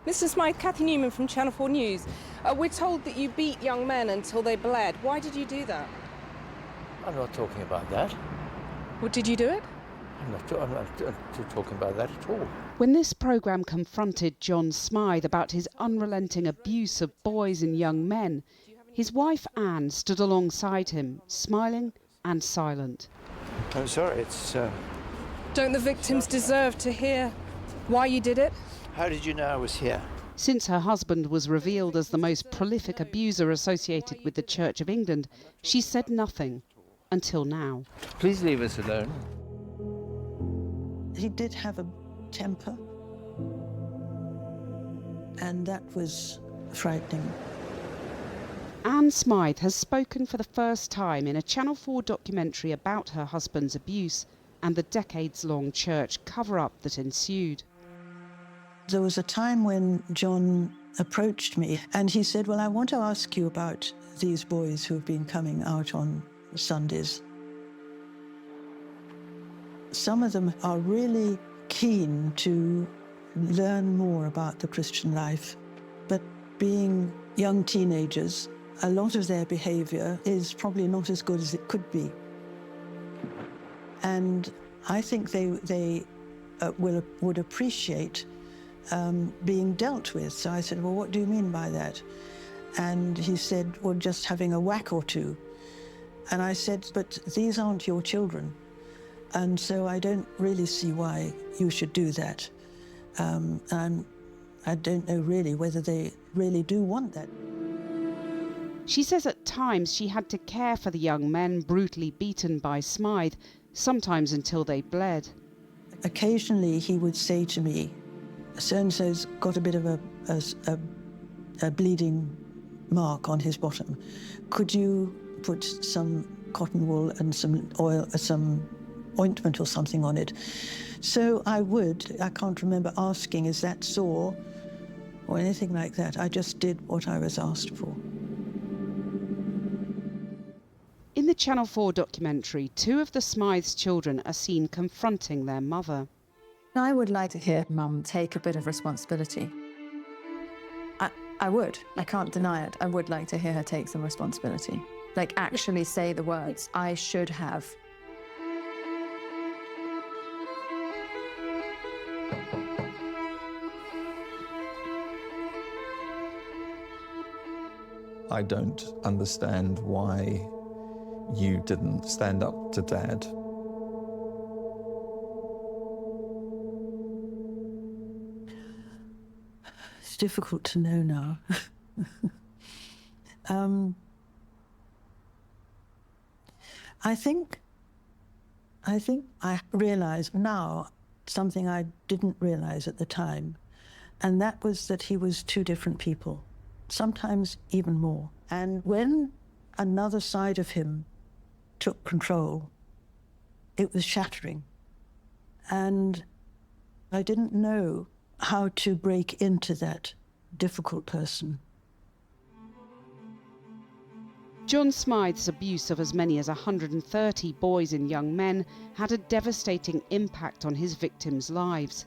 Mr. Smyth, Kathy Newman from Channel 4 News. We're told that you beat young men until they bled. Why did you do that? I'm not talking about that. Well, did you do it? I'm not talking about that at all. When this programme confronted John Smyth about his unrelenting abuse of boys and young men, his wife Anne stood alongside him, smiling and silent. I'm sorry, it's... Don't the victims deserve to hear why you did it? How did you know I was here? Since her husband was revealed as the most prolific abuser associated with the Church of England, she said nothing until now. Please leave us alone. He did have a temper, and that was frightening. Anne Smyth has spoken for the first time in a Channel 4 documentary about her husband's abuse and the decades-long church cover-up that ensued. There was a time when John approached me and he said, well, I want to ask you about these boys who've been coming out on Sundays. Some of them are really keen to learn more about the Christian life, but being young teenagers, a lot of their behaviour is probably not as good as it could be. And I think they would appreciate being dealt with. So I said, well, what do you mean by that? And he said, well, just having a whack or two. And I said, but these aren't your children. And so I don't really see why you should do that. And I don't know really whether they really do want that. She says at times she had to care for the young men brutally beaten by Smyth, sometimes until they bled. Occasionally he would say to me, so-and-so's got a bit of a bleeding mark on his bottom. Could you put some cotton wool and some oil, some ointment or something on it? So I would. I can't remember asking, is that sore? Or anything like that. I just did what I was asked for. In the Channel 4 documentary, two of the Smyths' children are seen confronting their mother. I would like to hear Mum take a bit of responsibility. I would. I can't deny it. I would like to hear her take some responsibility. Like, actually say the words, I should have. I don't understand why you didn't stand up to Dad. It's difficult to know now. I think I realise now something I didn't realise at the time, and that was that he was two different people, sometimes even more. And when another side of him took control, it was shattering. And I didn't know how to break into that difficult person. John Smyth's abuse of as many as 130 boys and young men had a devastating impact on his victims' lives.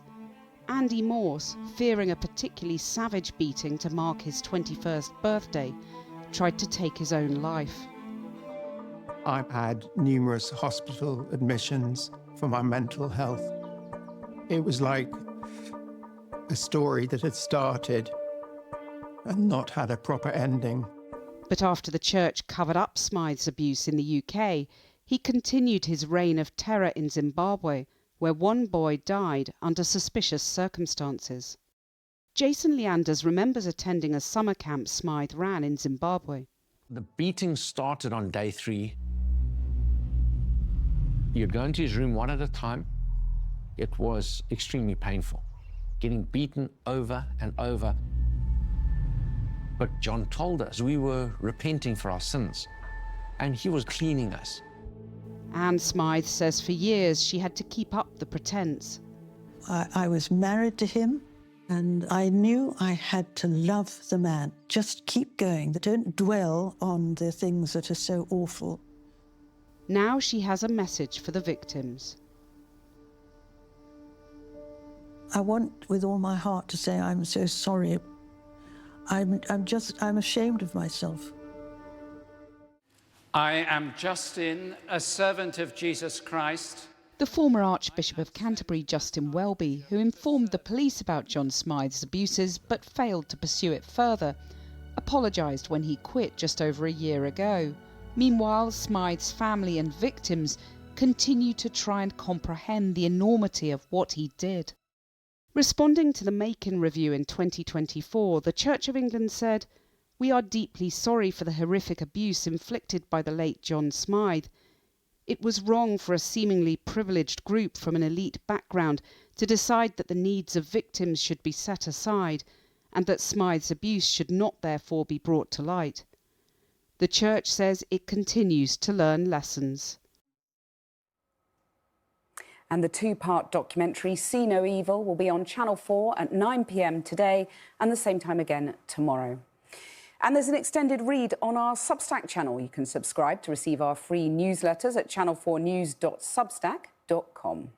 Andy Morse, fearing a particularly savage beating to mark his 21st birthday, tried to take his own life. I've had numerous hospital admissions for my mental health. It was like a story that had started and not had a proper ending. But after the church covered up Smyth's abuse in the UK, he continued his reign of terror in Zimbabwe, where one boy died under suspicious circumstances. Jason Leanders remembers attending a summer camp Smyth ran in Zimbabwe. The beating started on day 3. You'd go into his room one at a time. It was extremely painful, getting beaten over and over. But John told us we were repenting for our sins, and he was cleaning us. Anne Smyth says for years she had to keep up the pretense. I was married to him, and I knew I had to love the man. Just keep going. Don't dwell on the things that are so awful. Now she has a message for the victims. I want with all my heart to say I'm so sorry. I'm ashamed of myself. I am Justin, a servant of Jesus Christ. The former Archbishop of Canterbury, Justin Welby, who informed the police about John Smyth's abuses but failed to pursue it further, apologised when he quit just over a year ago. Meanwhile, Smyth's family and victims continue to try and comprehend the enormity of what he did. Responding to the Macon Review in 2024, the Church of England said, "We are deeply sorry for the horrific abuse inflicted by the late John Smyth. It was wrong for a seemingly privileged group from an elite background to decide that the needs of victims should be set aside and that Smyth's abuse should not therefore be brought to light." The Church says it continues to learn lessons. And the two-part documentary See No Evil will be on Channel 4 at 9 p.m. today and the same time again tomorrow. And there's an extended read on our Substack channel. You can subscribe to receive our free newsletters at channel4news.substack.com.